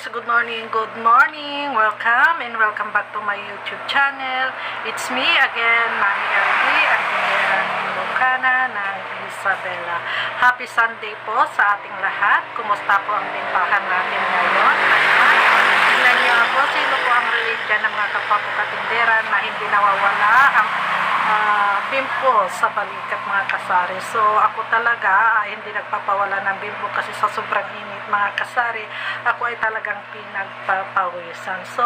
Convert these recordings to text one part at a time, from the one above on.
guys, good morning, welcome and welcome back to my YouTube channel. It's me again, Mami LD, ang Pinirang Lucana ng Isabela. Happy Sunday po sa ating lahat. Kumusta po ang tindahan natin ngayon? Tingnan niyo ako, sino po ang religion ng mga kapwa ko katindera na hindi nawawala ang bimpo sa balikat mga kasari. So ako talaga hindi nagpapawala ng bimpo kasi sa sobrang init mga kasari, ako ay talagang pinagpapawisan. So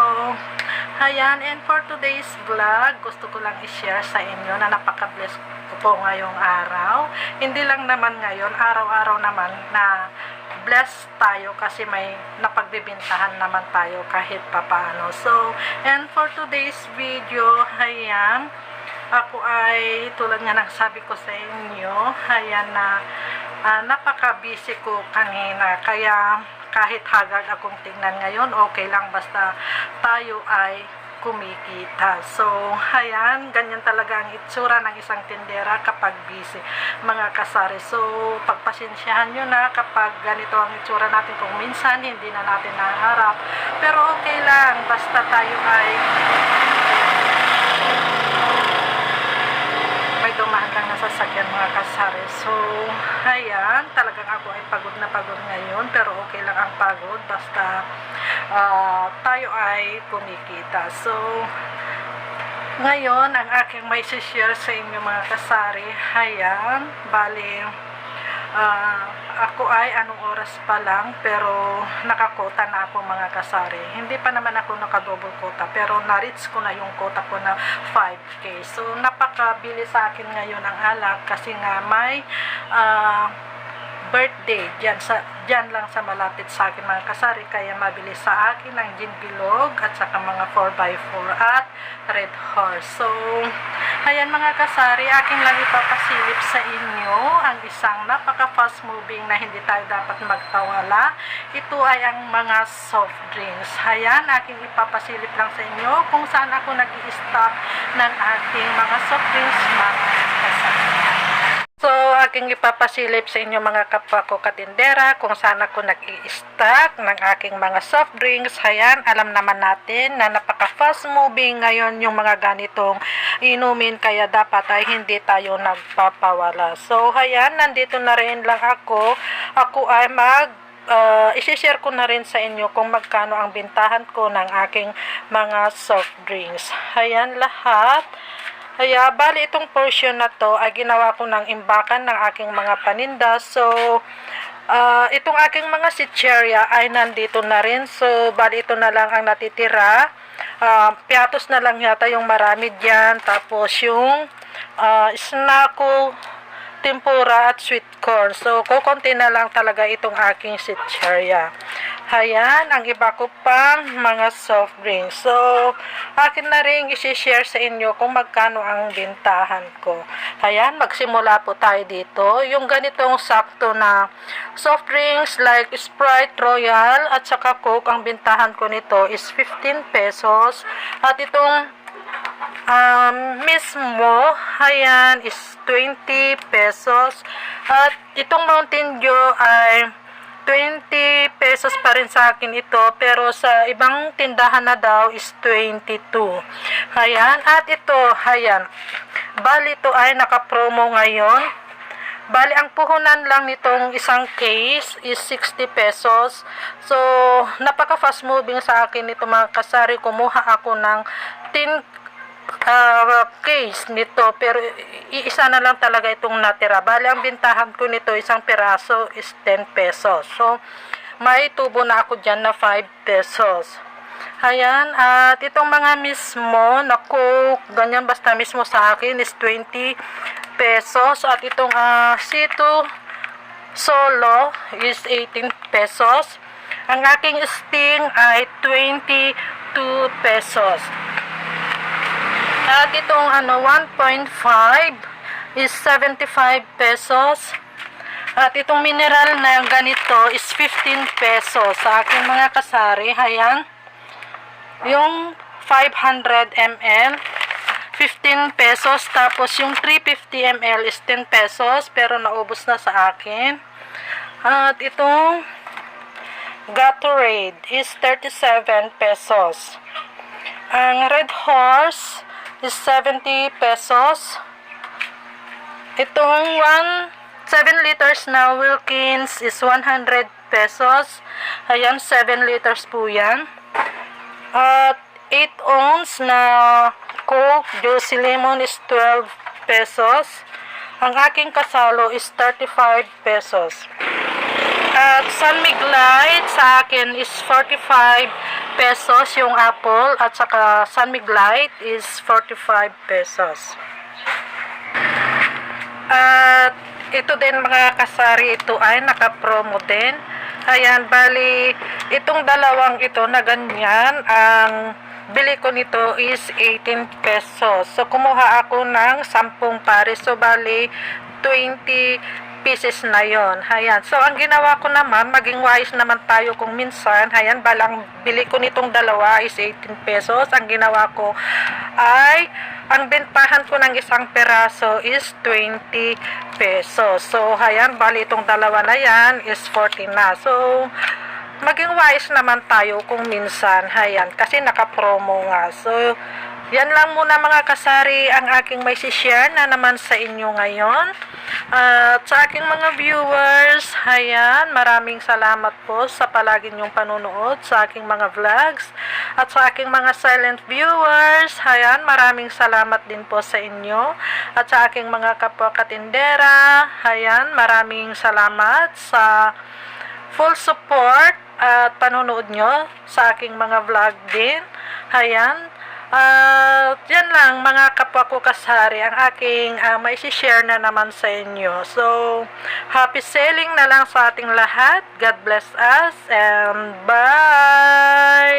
ayan, and for today's vlog, gusto ko lang i-share sa inyo na napaka-bless ko po ngayong araw. Hindi lang naman ngayon, araw-araw naman na blessed tayo kasi may napagbibintahan naman tayo kahit papaano. So and for today's video, ayan, ako ay tulad nga ng sabi ko sa inyo, ayan na napaka-busy ko kanina, kaya kahit haggard akong tingnan ngayon, okay lang basta tayo ay kumikita. So ayan, ganyan talaga ang itsura ng isang tindera kapag busy mga kasari. So pagpasensyahan nyo na kapag ganito ang itsura natin, kung minsan hindi na natin naharap, pero okay lang basta tayo ay may dumaan lang na sasakyan mga kasari. So ayan, talagang ako ay pagod na pagod ngayon, pero okay lang ang pagod basta tayo ay kumikita. So ngayon, ang aking may share sa inyo mga kasari, ayan, bali ako ay anong oras pa lang pero nakakota na ako mga kasari. Hindi pa naman ako nakadouble quota pero na-reach ko na yung quota ko na 5K. So napakabili sa akin ngayon ang alak kasi nga may birthday dyan lang sa malapit sa akin mga kasari, kaya mabili sa akin ng gin bilog at saka mga 4x4 at red horse. So ayan mga kasari, aking lang ipapasilip sa inyo ang isang napaka fast moving na hindi tayo dapat magtawala. Ito ay ang mga soft drinks. Ayan, aking ipapasilip lang sa inyo kung saan ako nag-i-stock ng aking mga soft drinks mga kasari. So, aking ipapasilip sa inyo mga kapwa ko katindera kung saan ako nag-i-stock ng aking mga soft drinks. Ayan, alam naman natin na napaka-fast moving ngayon yung mga ganitong inumin, kaya dapat ay hindi tayo nagpapawala. So, ayan, nandito na rin lang ako. Ako ay isi-share ko na rin sa inyo kung magkano ang bintahan ko ng aking mga soft drinks. Ayan, lahat. Kaya, bali itong portion na to ay ginawa ko ng imbakan ng aking mga paninda. So, itong aking mga sitcherya ay nandito na rin. So, bali ito na lang ang natitira. Piatos na lang yata yung marami dyan. Tapos yung snacko, tempura at sweet corn. So, kukunti na lang talaga itong aking sitcherya. Ayan, ang iba ko pang mga soft drinks. So, akin na rin isi-share sa inyo kung magkano ang bintahan ko. Ayan, magsimula po tayo dito. Yung ganitong sakto na soft drinks like Sprite, Royal at saka Coke, ang bintahan ko nito is 15 pesos. At itong mismo, ayan, is 20 pesos. At itong Mountain Dew ay 20 pesos pa rin sa akin ito, pero sa ibang tindahan na daw is 22. Ayan, at ito, ayan, bali ito ay naka-promo ngayon. Bali, ang puhunan lang nitong isang case is 60 pesos. So, napaka-fast moving sa akin ito mga kasari. Kumuha ako ng 10 case nito, pero iisa na lang talaga itong natira. Bali, ang bintahan ko nito, isang piraso is 10 pesos. So, may tubo na ako dyan na 5 pesos. Ayan, at itong mga mismo na Coke, ganyan basta mismo sa akin is 20 pesos. At itong C2 Solo is 18 pesos. Ang aking Sting ay 22 pesos. At itong 1.5 is 75 pesos. At itong mineral na ganito is 15 pesos sa aking mga kasari. Ayan, yung 500 ml 15 pesos. Tapos yung 350 ml is 10 pesos, pero naubos na sa akin. At itong Gatorade is 37 pesos. Ang Red Horse is 70 pesos. Itong 7 liters na Wilkins is 100 pesos. Ayan, 7 liters po yan. At 8 ounce na Coke Juicy Lemon is 12 pesos. Ang aking kasalo is 35 pesos. At San Miglite sa akin is 45 pesos yung apple, at saka San Miglite is 45 pesos. At ito din mga kasari, ito ay naka-promo din. Ayan, bali itong dalawang ito na ganyan, ang bili ko nito is 18 pesos. So kumuha ako ng 10 pares, so bali 20 pieces na yon. Ayan. So, ang ginawa ko naman, maging wise naman tayo kung minsan. Ayan, balang bili ko nitong dalawa is 18 pesos. Ang ginawa ko ay, ang bentahan ko ng isang peraso is 20 pesos. So, ayan, bali itong dalawa na yan is 40 na. So, maging wise naman tayo kung minsan. Ayan, kasi naka-promo nga. So, yan lang muna mga kasari ang aking may share na naman sa inyo ngayon. At sa aking mga viewers, ayan, maraming salamat po sa palagi niyong panunood sa aking mga vlogs. At sa aking mga silent viewers, ayan, maraming salamat din po sa inyo. At sa aking mga kapwa katindera, ayan, maraming salamat sa full support at panunood nyo sa aking mga vlog din. Ayan. Yan lang mga kapwa ko kasari ang aking may share na naman sa inyo. So, happy selling na lang sa ating lahat. God bless us and bye!